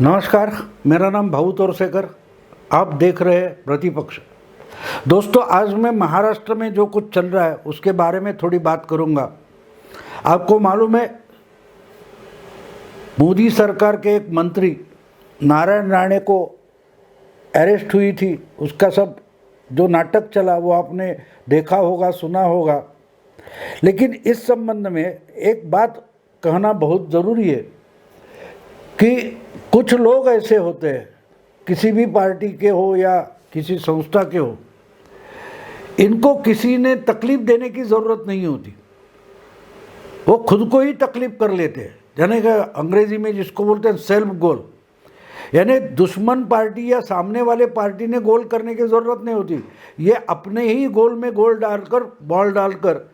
नमस्कार, मेरा नाम भाऊ तोरसेकर। आप देख रहे हैं प्रतिपक्ष। दोस्तों, आज मैं महाराष्ट्र में जो कुछ चल रहा है उसके बारे में थोड़ी बात करूंगा। आपको मालूम है, मोदी सरकार के एक मंत्री नारायण राणे को अरेस्ट हुई थी। उसका सब जो नाटक चला वो आपने देखा होगा, सुना होगा। लेकिन इस संबंध में एक बात कहना बहुत ज़रूरी है कि कुछ लोग ऐसे होते हैं, किसी भी पार्टी के हो या किसी संस्था के हो, इनको किसी ने तकलीफ देने की ज़रूरत नहीं होती, वो खुद को ही तकलीफ कर लेते हैं। यानी कि अंग्रेजी में जिसको बोलते हैं सेल्फ गोल, यानी दुश्मन पार्टी या सामने वाले पार्टी ने गोल करने की ज़रूरत नहीं होती। ये अपने ही गोल में गोल डालकर, बॉल डालकर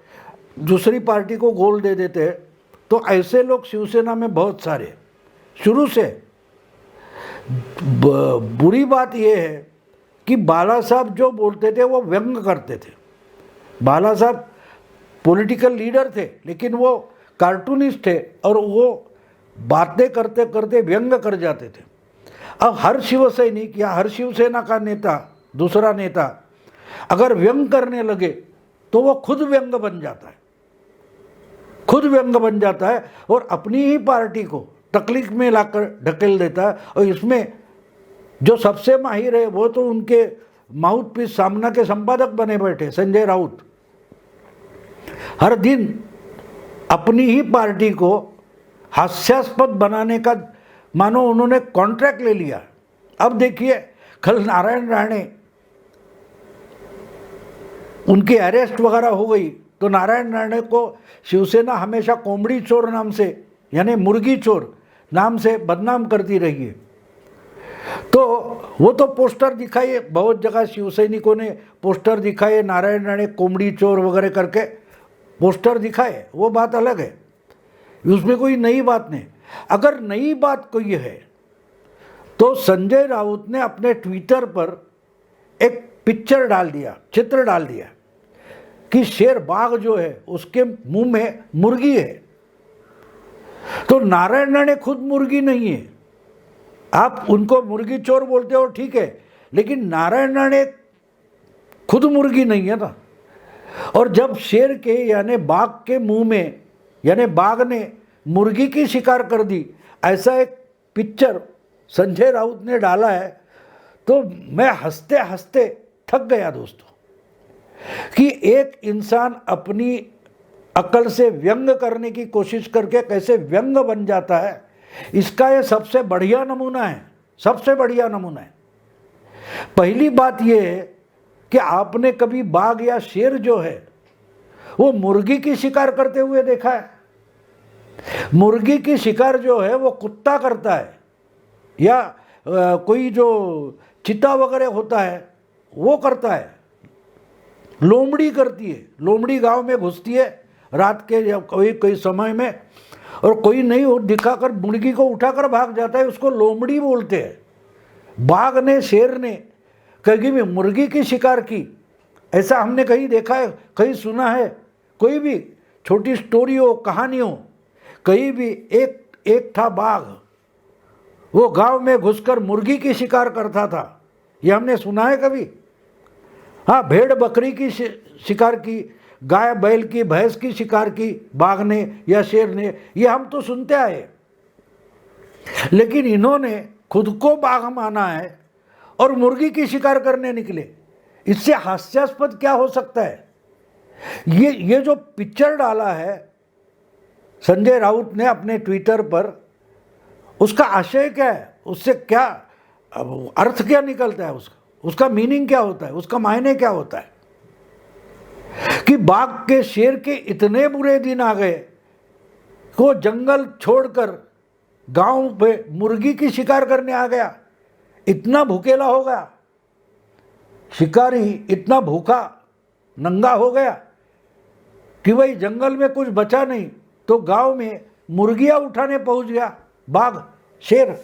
दूसरी पार्टी को गोल दे देते हैं। तो ऐसे लोग शिवसेना में बहुत सारे शुरू से। बुरी बात यह है कि बाला साहब जो बोलते थे वो व्यंग करते थे। बाला साहब पॉलिटिकल लीडर थे, लेकिन वो कार्टूनिस्ट थे और वो बातें करते करते व्यंग कर जाते थे। अब हर शिवसैनिक या हर शिवसेना का नेता, दूसरा नेता अगर व्यंग करने लगे तो वो खुद व्यंग बन जाता है, खुद व्यंग बन जाता है और अपनी ही पार्टी को तकलीफ में लाकर ढकेल देता है। और इसमें जो सबसे माहिर है वो तो उनके माउथ पीस सामना के संपादक बने बैठे संजय राउत। हर दिन अपनी ही पार्टी को हास्यास्पद बनाने का मानो उन्होंने कॉन्ट्रैक्ट ले लिया। अब देखिए, कल नारायण राणे उनकी अरेस्ट वगैरह हो गई तो नारायण राणे को शिवसेना हमेशा कोंबड़ी चोर नाम से, यानी मुर्गी चोर नाम से बदनाम करती रही है। तो वो तो पोस्टर दिखाए, बहुत जगह शिवसैनिकों ने पोस्टर दिखाए, नारायण राणे कोंबड़ी चोर वगैरह करके पोस्टर दिखाए, वो बात अलग है, उसमें कोई नई बात नहीं। अगर नई बात कोई है तो संजय राउत ने अपने ट्विटर पर एक पिक्चर डाल दिया, चित्र डाल दिया कि शेर, बाघ जो है उसके मुंह में मुर्गी है। तो नारायण राणे खुद मुर्गी नहीं है। आप उनको मुर्गी चोर बोलते हो, ठीक है, लेकिन नारायण राणे खुद मुर्गी नहीं है ना। और जब शेर के यानी बाघ के मुंह में, यानी बाघ ने मुर्गी की शिकार कर दी, ऐसा एक पिक्चर संजय राउत ने डाला है, तो मैं हंसते हंसते थक गया दोस्तों कि एक इंसान अपनी अकल से व्यंग करने की कोशिश करके कैसे व्यंग बन जाता है। इसका ये सबसे बढ़िया नमूना है, सबसे बढ़िया नमूना है। पहली बात ये है कि आपने कभी बाघ या शेर जो है वो मुर्गी की शिकार करते हुए देखा है? मुर्गी की शिकार जो है वो कुत्ता करता है, या कोई जो चीता वगैरह होता है वो करता है, लोमड़ी करती है। लोमड़ी गांव में घुसती है रात के या कोई समय में, और कोई नहीं दिखाकर मुर्गी को उठाकर भाग जाता है, उसको लोमड़ी बोलते हैं। बाघ ने, शेर ने कहीं भी मुर्गी की शिकार की, ऐसा हमने कहीं देखा है, कहीं सुना है? कोई भी छोटी स्टोरी हो, कहानी हो, कहीं भी एक था बाघ, वो गांव में घुसकर मुर्गी की शिकार करता था, ये हमने सुना है कभी? हाँ, भेड़ बकरी की शिकार की, गाय बैल की, भैंस की शिकार की बाघ ने या शेर ने, ये हम तो सुनते आए। लेकिन इन्होंने खुद को बाघ माना है और मुर्गी की शिकार करने निकले। इससे हास्यास्पद क्या हो सकता है? ये जो पिक्चर डाला है संजय राउत ने अपने ट्विटर पर, उसका आशय क्या है? उससे क्या अर्थ क्या निकलता है? उसका मीनिंग क्या होता है? उसका मायने क्या होता है? कि बाघ के, शेर के इतने बुरे दिन आ गए को जंगल छोड़कर गांव पे मुर्गी की शिकार करने आ गया। इतना भूखेला हो गया शिकारी, इतना भूखा नंगा हो गया कि भाई जंगल में कुछ बचा नहीं, तो गांव में मुर्गियां उठाने पहुंच गया बाघ, शेर।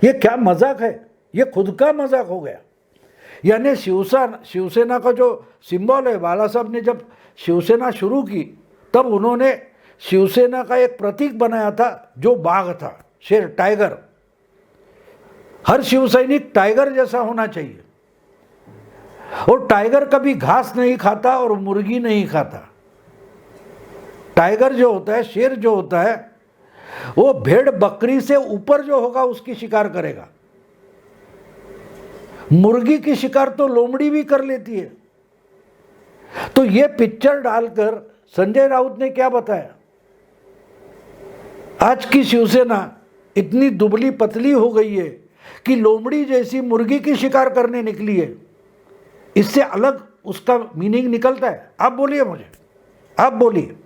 ये क्या मजाक है? ये खुद का मजाक हो गया। यानी शिवसेना का जो सिंबल है, बाला साहब ने जब शिवसेना शुरू की तब उन्होंने शिवसेना का एक प्रतीक बनाया था जो बाघ था, शेर, टाइगर। हर शिव सैनिक टाइगर जैसा होना चाहिए। और टाइगर कभी घास नहीं खाता और मुर्गी नहीं खाता। टाइगर जो होता है, शेर जो होता है, वो भेड़ बकरी से ऊपर जो होगा उसकी शिकार करेगा। मुर्गी की शिकार तो लोमड़ी भी कर लेती है। तो ये पिक्चर डालकर संजय राउत ने क्या बताया, आज की शिवसेना इतनी दुबली पतली हो गई है कि लोमड़ी जैसी मुर्गी की शिकार करने निकली है। इससे अलग उसका मीनिंग निकलता है? आप बोलिए, मुझे आप बोलिए।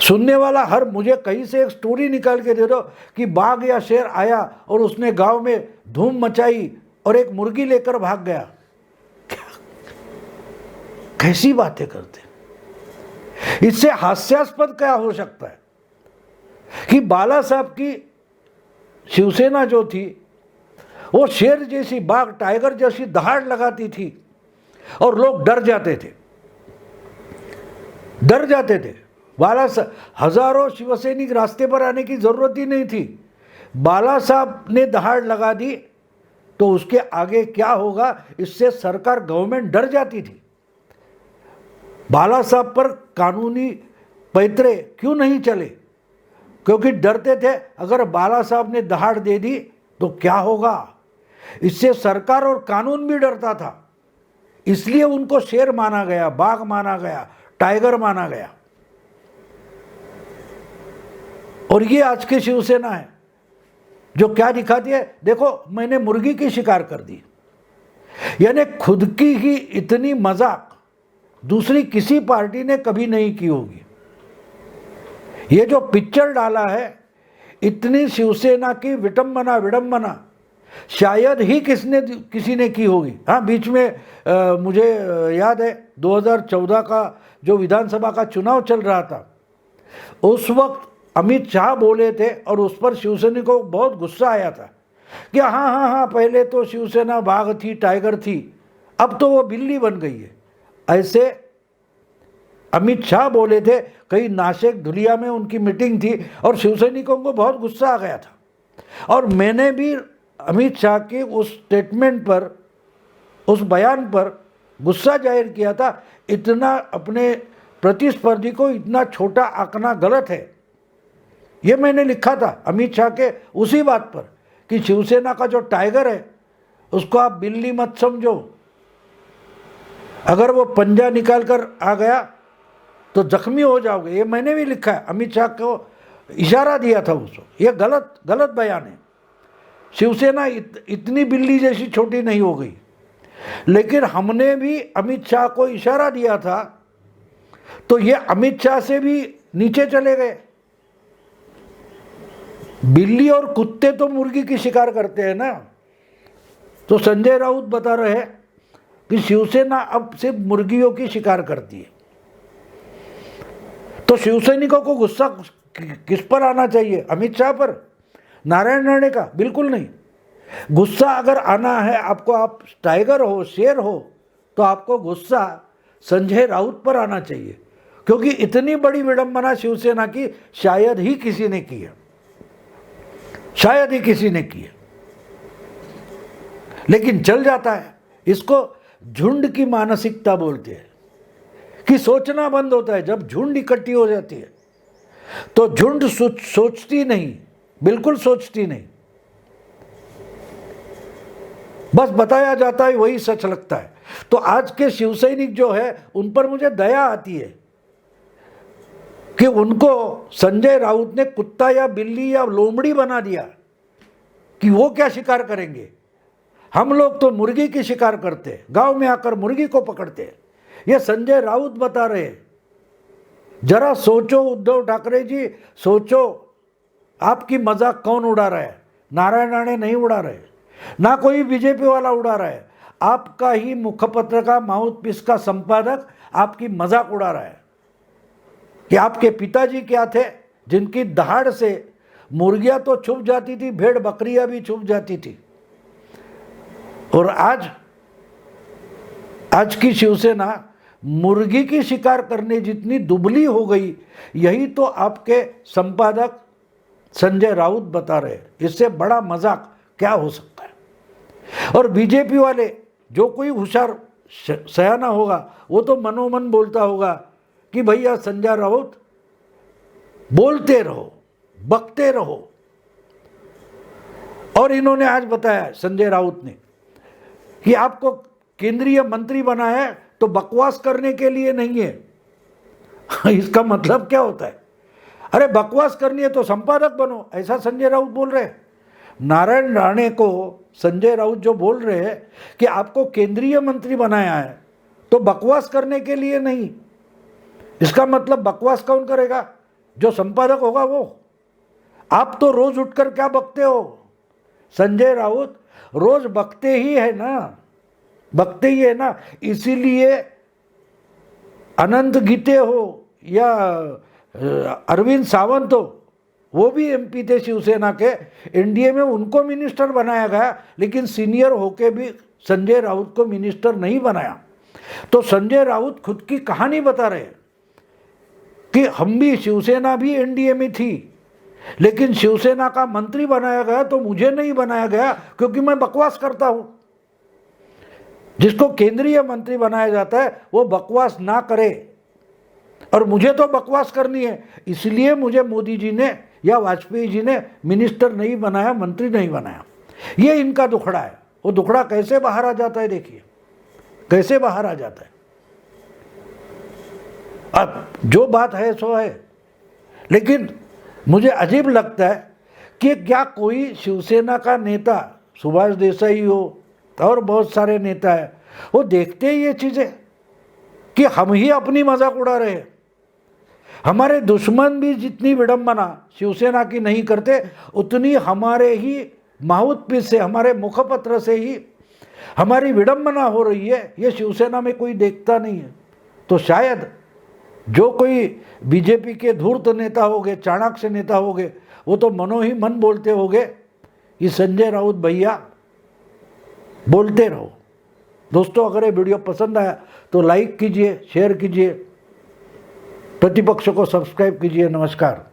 सुनने वाला हर मुझे कहीं से एक स्टोरी निकाल के दे दो कि बाघ या शेर आया और उसने गांव में धूम मचाई और एक मुर्गी लेकर भाग गया। कैसी बातें करते हैं। इससे हास्यास्पद क्या हो सकता है कि बाला साहब की शिवसेना जो थी वो शेर जैसी, बाघ टाइगर जैसी दहाड़ लगाती थी और लोग डर जाते थे, डर जाते थे। बाला साहब, हजारों शिवसैनिक रास्ते पर आने की जरूरत ही नहीं थी। बाला साहब ने दहाड़ लगा दी तो उसके आगे क्या होगा, इससे सरकार, गवर्नमेंट डर जाती थी। बाला साहब पर कानूनी पैतरे क्यों नहीं चले? क्योंकि डरते थे अगर बाला साहब ने दहाड़ दे दी तो क्या होगा। इससे सरकार और कानून भी डरता था, इसलिए उनको शेर माना गया, बाघ माना गया, टाइगर माना गया। और ये आज की शिवसेना है जो क्या दिखाती है, देखो मैंने मुर्गी की शिकार कर दी। यानी खुद की ही इतनी मजाक दूसरी किसी पार्टी ने कभी नहीं की होगी। ये जो पिक्चर डाला है, इतनी शिवसेना की विडंबना शायद ही किसी ने की होगी। हाँ, बीच में मुझे याद है 2014 का जो विधानसभा का चुनाव चल रहा था, उस वक्त अमित शाह बोले थे और उस पर शिवसैनिकों को बहुत गुस्सा आया था कि हाँ, पहले तो शिवसेना बाघ थी, टाइगर थी, अब तो वो बिल्ली बन गई है। ऐसे अमित शाह बोले थे। कहीं नासिक धुलिया में उनकी मीटिंग थी और शिवसैनिकों को बहुत गुस्सा आ गया था। और मैंने भी अमित शाह के उस स्टेटमेंट पर, उस बयान पर गुस्सा जाहिर किया था। इतना अपने प्रतिस्पर्धी को इतना छोटा आंकना गलत है, ये मैंने लिखा था अमित शाह के उसी बात पर कि शिवसेना का जो टाइगर है उसको आप बिल्ली मत समझो। अगर वो पंजा निकाल कर आ गया तो जख्मी हो जाओगे। ये मैंने भी लिखा है, अमित शाह को इशारा दिया था उसको। ये गलत बयान है। शिवसेना इतनी बिल्ली जैसी छोटी नहीं हो गई। लेकिन हमने भी अमित शाह को इशारा दिया था तो ये अमित शाह से भी नीचे चले गए। बिल्ली और कुत्ते तो मुर्गी की शिकार करते हैं ना। तो संजय राउत बता रहे हैं कि शिवसेना अब सिर्फ मुर्गियों की शिकार करती है। तो शिवसैनिकों को गुस्सा किस पर आना चाहिए? अमित शाह पर, नारायण राणे का? बिल्कुल नहीं। गुस्सा अगर आना है आपको, आप टाइगर हो, शेर हो, तो आपको गुस्सा संजय राउत पर आना चाहिए, क्योंकि इतनी बड़ी विडंबना शिवसेना की शायद ही किसी ने की है, शायद ही किसी ने की है। लेकिन चल जाता है। इसको झुंड की मानसिकता बोलते हैं कि सोचना बंद होता है। जब झुंड इकट्ठी हो जाती है तो झुंड सोचती नहीं, बिल्कुल सोचती नहीं, बस बताया जाता है, वही सच लगता है। तो आज के शिवसैनिक जो है उन पर मुझे दया आती है कि उनको संजय राउत ने कुत्ता या बिल्ली या लोमड़ी बना दिया कि वो क्या शिकार करेंगे। हम लोग तो मुर्गी की शिकार करते हैं, गांव में आकर मुर्गी को पकड़ते हैं। ये संजय राउत बता रहे हैं। जरा सोचो उद्धव ठाकरे जी, सोचो आपकी मजाक कौन उड़ा रहा है? नारायण राणे नहीं उड़ा रहे, ना कोई बीजेपी वाला उड़ा रहा है। आपका ही मुखपत्र का माउथपीस का संपादक आपकी मजाक उड़ा रहा है कि आपके पिताजी क्या थे जिनकी दहाड़ से मुर्गियां तो छुप जाती थी, भेड़ बकरियां भी छुप जाती थी। और आज की शिवसेना मुर्गी की शिकार करने जितनी दुबली हो गई, यही तो आपके संपादक संजय राउत बता रहे हैं। इससे बड़ा मजाक क्या हो सकता है? और बीजेपी वाले, जो कोई होशियार सयाना होगा वो तो मनोमन बोलता होगा कि भैया संजय राउत बोलते रहो, बकते रहो। और इन्होंने आज बताया संजय राउत ने कि आपको केंद्रीय मंत्री बना है तो बकवास करने के लिए नहीं है। इसका मतलब क्या होता है? अरे बकवास करनी है तो संपादक बनो, ऐसा संजय राउत बोल रहे हैं। नारायण राणे को संजय राउत जो बोल रहे हैं कि आपको केंद्रीय मंत्री बनाया है तो बकवास करने के लिए नहीं। इसका मतलब बकवास कौन करेगा? जो संपादक होगा वो। आप तो रोज उठकर क्या बकते हो? संजय राउत रोज बकते ही है ना, बकते ही है ना। इसीलिए अनंत गीते हो या अरविंद सावंत हो, वो भी एमपी थे शिवसेना के, एनडीए में उनको मिनिस्टर बनाया गया, लेकिन सीनियर होके भी संजय राउत को मिनिस्टर नहीं बनाया। तो संजय राउत खुद की कहानी बता रहे हैं कि हम भी, शिवसेना भी एनडीए में थी, लेकिन शिवसेना का मंत्री बनाया गया तो मुझे नहीं बनाया गया क्योंकि मैं बकवास करता हूं। जिसको केंद्रीय मंत्री बनाया जाता है वो बकवास ना करे, और मुझे तो बकवास करनी है, इसलिए मुझे मोदी जी ने या वाजपेयी जी ने मिनिस्टर नहीं बनाया, मंत्री नहीं बनाया। ये इनका दुखड़ा है। वो दुखड़ा कैसे बाहर आ जाता है, देखिए कैसे बाहर आ जाता है। अब जो बात है सो है, लेकिन मुझे अजीब लगता है कि क्या कोई शिवसेना का नेता, सुभाष देसाई हो और बहुत सारे नेता है, वो देखते ही ये चीज़ें कि हम ही अपनी मजाक उड़ा रहे हैं। हमारे दुश्मन भी जितनी विडंबना शिवसेना की नहीं करते, उतनी हमारे ही माउथपीस से, हमारे मुखपत्र से ही हमारी विडंबना हो रही है। ये शिवसेना में कोई देखता नहीं है। तो शायद जो कोई बीजेपी के धूर्त नेता होंगे, चाणक्य नेता होंगे, वो तो मनो ही मन बोलते होंगे कि संजय राउत भैया बोलते रहो। दोस्तों, अगर ये वीडियो पसंद आया तो लाइक कीजिए, शेयर कीजिए, प्रतिपक्ष को सब्सक्राइब कीजिए। नमस्कार।